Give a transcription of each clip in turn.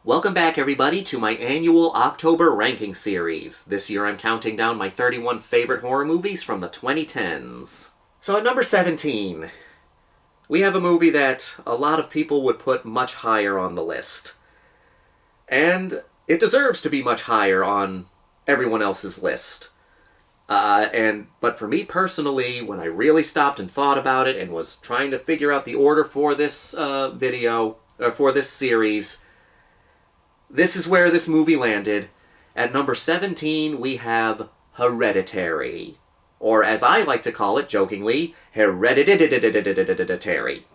Welcome back, everybody, to my annual October ranking series. This year I'm counting down my 31 favorite horror movies from the 2010s. So at number 17, we have a movie that a lot of people would put much higher on the list. And it deserves to be much higher on everyone else's list. But for me personally, when I really stopped and thought about it and was trying to figure out the order for this for this series, this is where this movie landed. At number 17, we have Hereditary. Or as I like to call it, jokingly, Hereditary.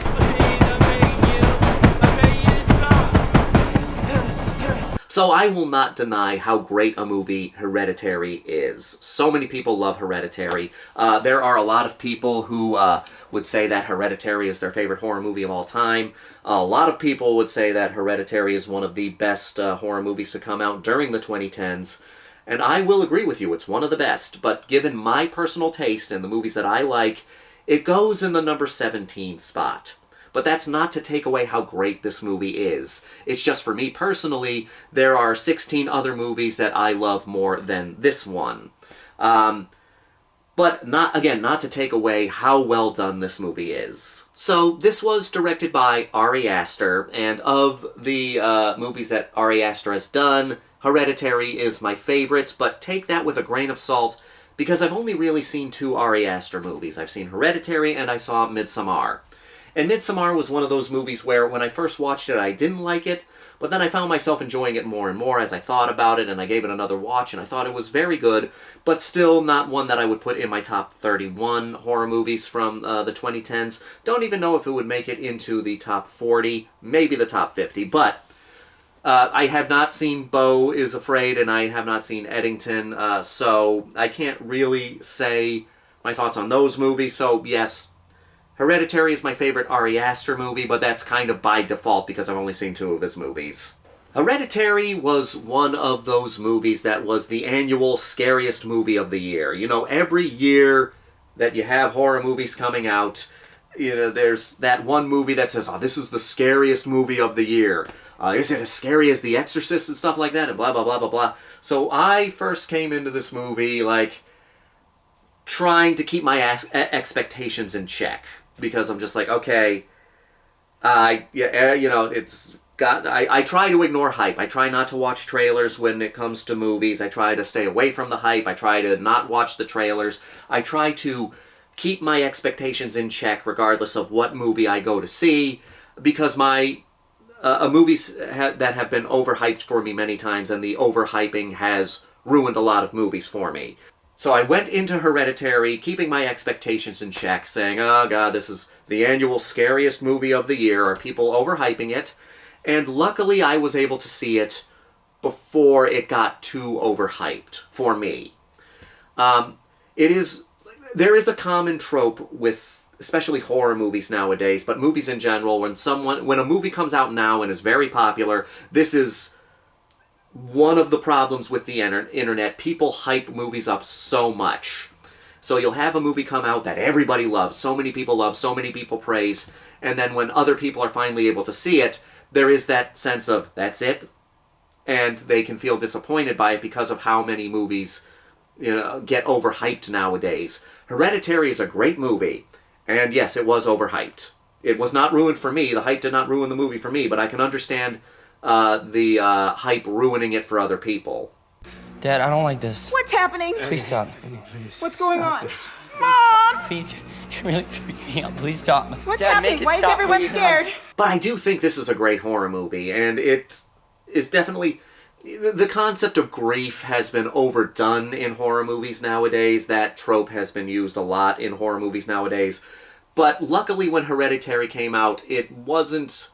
So I will not deny how great a movie Hereditary is. So many people love Hereditary. There are a lot of people who would say that Hereditary is their favorite horror movie of all time. A lot of people would say that Hereditary is one of the best horror movies to come out during the 2010s. And I will agree with you, it's one of the best. But given my personal taste and the movies that I like, it goes in the number 17 spot. But that's not to take away how great this movie is. It's just for me personally, there are 16 other movies that I love more than this one. But not to take away how well done this movie is. So this was directed by Ari Aster, and of the movies that Ari Aster has done, Hereditary is my favorite, but take that with a grain of salt, because I've only really seen two Ari Aster movies. I've seen Hereditary and I saw Midsommar. And Midsommar was one of those movies where when I first watched it I didn't like it, but then I found myself enjoying it more and more as I thought about it, and I gave it another watch, and I thought it was very good, but still not one that I would put in my top 31 horror movies from the 2010s. Don't even know if it would make it into the top 40, maybe the top 50, but I have not seen Beau is Afraid, and I have not seen Eddington, so I can't really say my thoughts on those movies. So yes, Hereditary is my favorite Ari Aster movie, but that's kind of by default because I've only seen two of his movies. Hereditary was one of those movies that was the annual scariest movie of the year. You know, every year that you have horror movies coming out, you know, there's that one movie that says, oh, this is the scariest movie of the year. Is it as scary as The Exorcist and stuff like that? And blah, blah, blah, blah, blah. So I first came into this movie, like, trying to keep my expectations in check. Because I'm just like, okay, I try to ignore hype. I try not to watch trailers when it comes to movies. I try to stay away from the hype. I try to not watch the trailers. I try to keep my expectations in check regardless of what movie I go to see, because movies that have been overhyped for me many times, and the overhyping has ruined a lot of movies for me. So I went into Hereditary keeping my expectations in check, saying, oh god, this is the annual scariest movie of the year. Are people overhyping it? And luckily I was able to see it before it got too overhyped for me. There is a common trope with especially horror movies nowadays, but movies in general, when a movie comes out now and is very popular, this is one of the problems with the internet. People hype movies up so much. So you'll have a movie come out that everybody loves, so many people love, so many people praise, and then when other people are finally able to see it, there is that sense of, that's it? And they can feel disappointed by it because of how many movies, you know, get overhyped nowadays. Hereditary is a great movie, and yes, it was overhyped. It was not ruined for me. The hype did not ruin the movie for me, but I can understand the hype ruining it for other people. Dad, I don't like this. What's happening? Please stop. What's going on? Mom! Please, you're really freaking me out. Please stop. What's Dad, happening? Why is everyone scared? But I do think this is a great horror movie, and it is definitely... The concept of grief has been overdone in horror movies nowadays. That trope has been used a lot in horror movies nowadays. But luckily when Hereditary came out, it wasn't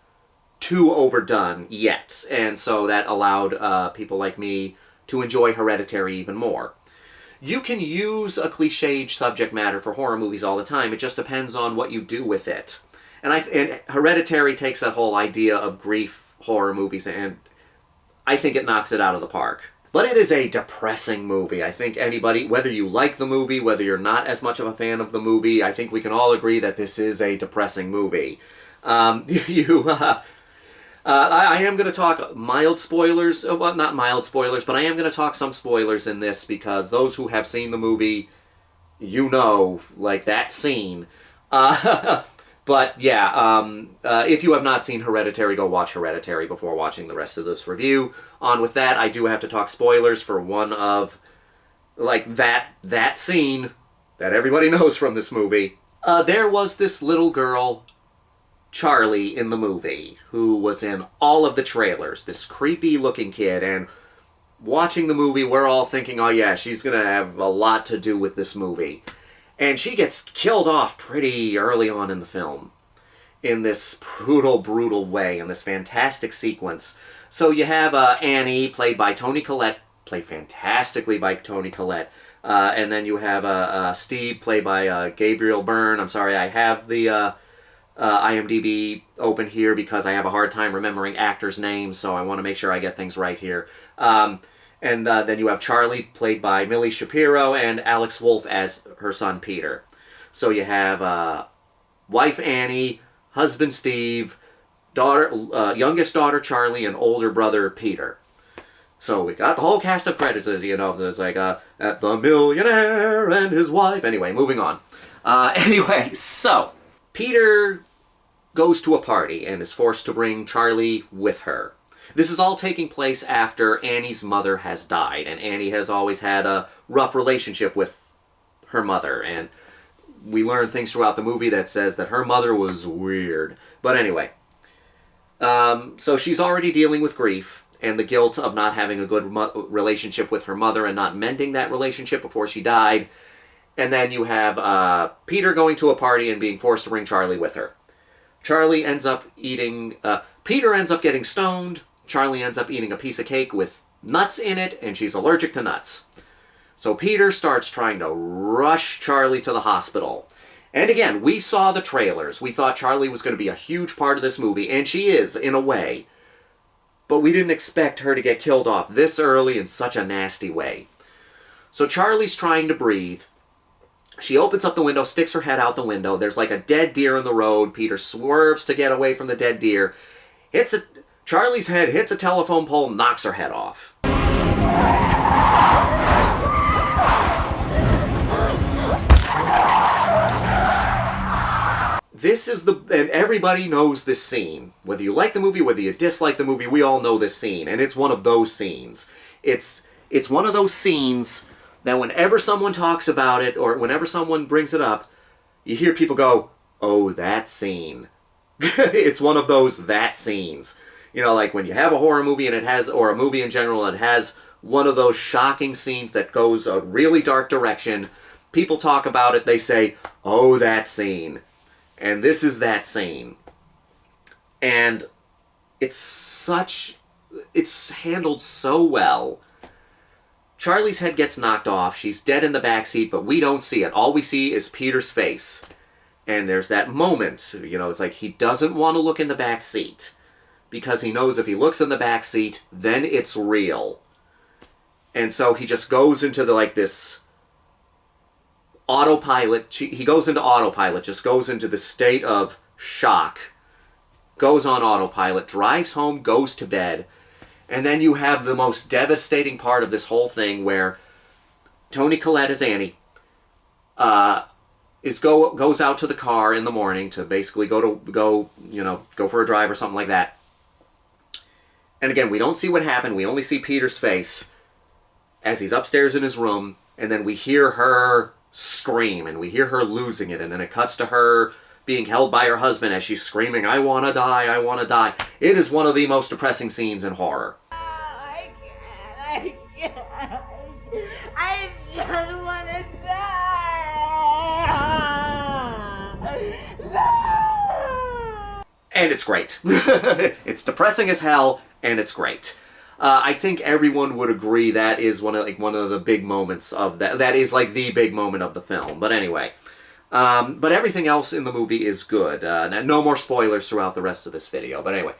too overdone yet, and so that allowed people like me to enjoy Hereditary even more. You can use a cliched subject matter for horror movies all the time. It just depends on what you do with it. And Hereditary takes that whole idea of grief horror movies, and I think it knocks it out of the park. But it is a depressing movie. I think anybody, whether you like the movie, whether you're not as much of a fan of the movie, I think we can all agree that this is a depressing movie. I am going to talk mild spoilers, well, not mild spoilers, but I am going to talk some spoilers in this because those who have seen the movie, you know, like that scene. But yeah, if you have not seen Hereditary, go watch Hereditary before watching the rest of this review. On with that, I do have to talk spoilers for one of, like, that scene that everybody knows from this movie. There was this little girl, Charlie, in the movie, who was in all of the trailers. This creepy-looking kid, and watching the movie, we're all thinking, oh yeah, she's gonna have a lot to do with this movie. And she gets killed off pretty early on in the film in this brutal way, in this fantastic sequence. So you have Annie, played by Toni Collette, played fantastically by Toni Collette. And then you have Steve, played by Gabriel Byrne. I'm sorry, I have the IMDb open here because I have a hard time remembering actors' names, so I want to make sure I get things right here. And then you have Charlie, played by Millie Shapiro, and Alex Wolff as her son Peter. So you have wife Annie, husband Steve, youngest daughter Charlie, and older brother Peter. So we got the whole cast of credits, you know, there's like, at the millionaire and his wife. Anyway, moving on. Anyway, so Peter goes to a party and is forced to bring Charlie with her. This is all taking place after Annie's mother has died, and Annie has always had a rough relationship with her mother, and we learn things throughout the movie that says that her mother was weird. But anyway, so she's already dealing with grief and the guilt of not having a good relationship with her mother and not mending that relationship before she died. And then you have Peter going to a party and being forced to bring Charlie with her. Charlie ends up eating... Peter ends up getting stoned. Charlie ends up eating a piece of cake with nuts in it, and she's allergic to nuts. So Peter starts trying to rush Charlie to the hospital. And again, we saw the trailers. We thought Charlie was going to be a huge part of this movie, and she is, in a way. But we didn't expect her to get killed off this early in such a nasty way. So Charlie's trying to breathe. She opens up the window, sticks her head out the window. There's like a dead deer in the road. Peter swerves to get away from the dead deer. Charlie's head hits a telephone pole, knocks her head off. And everybody knows this scene. Whether you like the movie, whether you dislike the movie, we all know this scene. And it's one of those scenes. It's one of those scenes that whenever someone talks about it, or whenever someone brings it up, you hear people go, oh, that scene. It's one of those that scenes. You know, like when you have a horror movie and it has, or a movie in general, it has one of those shocking scenes that goes a really dark direction. People talk about it, they say, oh, that scene. And this is that scene. And it's handled so well. Charlie's head gets knocked off, she's dead in the backseat, but we don't see it. All we see is Peter's face. And there's that moment, you know, it's like he doesn't want to look in the back seat because he knows if he looks in the back seat, then it's real. And so he just goes into this autopilot. He goes into autopilot, just goes into the state of shock, goes on autopilot, drives home, goes to bed, and then you have the most devastating part of this whole thing where Toni Collette as Annie goes out to the car in the morning to basically go for a drive or something like that. And again, we don't see what happened. We only see Peter's face as he's upstairs in his room, and then we hear her scream, and we hear her losing it, and then it cuts to her being held by her husband as she's screaming, I want to die, I want to die. It is one of the most depressing scenes in horror. I can't. I just want to die. And it's great. It's depressing as hell, and it's great. I think everyone would agree that is one of the big moments of that. That is like the big moment of the film. But anyway, but everything else in the movie is good. No more spoilers throughout the rest of this video. But anyway,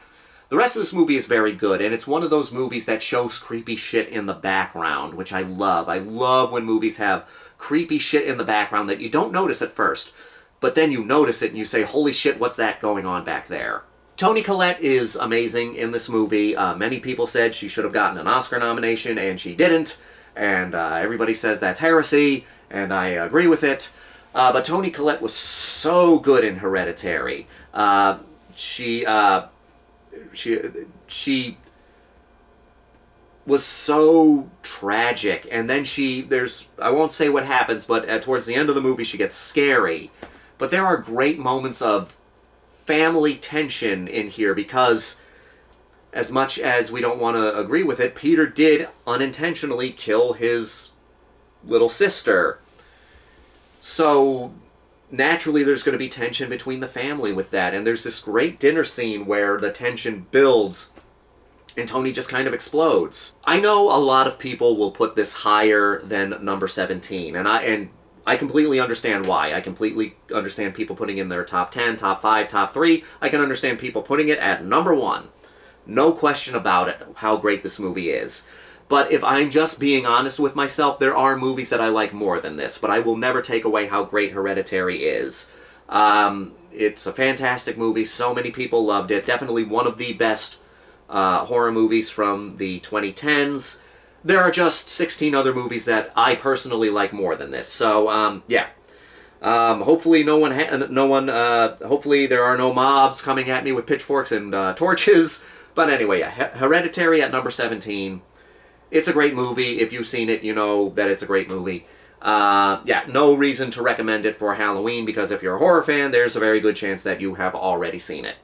The rest of this movie is very good, and it's one of those movies that shows creepy shit in the background, which I love. I love when movies have creepy shit in the background that you don't notice at first, but then you notice it and you say, holy shit, what's that going on back there? Toni Collette is amazing in this movie. Many people said she should have gotten an Oscar nomination, and she didn't, and everybody says that's heresy, and I agree with it. But Toni Collette was so good in Hereditary. She was so tragic, and then I won't say what happens, but towards the end of the movie she gets scary. But there are great moments of family tension in here, because as much as we don't want to agree with it, Peter did unintentionally kill his little sister. So naturally there's going to be tension between the family with that, and there's this great dinner scene where the tension builds and Toni just kind of explodes. I know a lot of people will put this higher than number 17, and I completely understand why. I completely understand people putting in their top 10, top 5, top 3. I can understand people putting it at number 1. No question about it, how great this movie is. But if I'm just being honest with myself, there are movies that I like more than this, but I will never take away how great Hereditary is. It's a fantastic movie. So many people loved it. Definitely one of the best horror movies from the 2010s. There are just 16 other movies that I personally like more than this. So, yeah. Hopefully hopefully there are no mobs coming at me with pitchforks and torches. But anyway, Hereditary at number 17. It's a great movie. If you've seen it, you know that it's a great movie. Yeah, no reason to recommend it for Halloween, because if you're a horror fan, there's a very good chance that you have already seen it.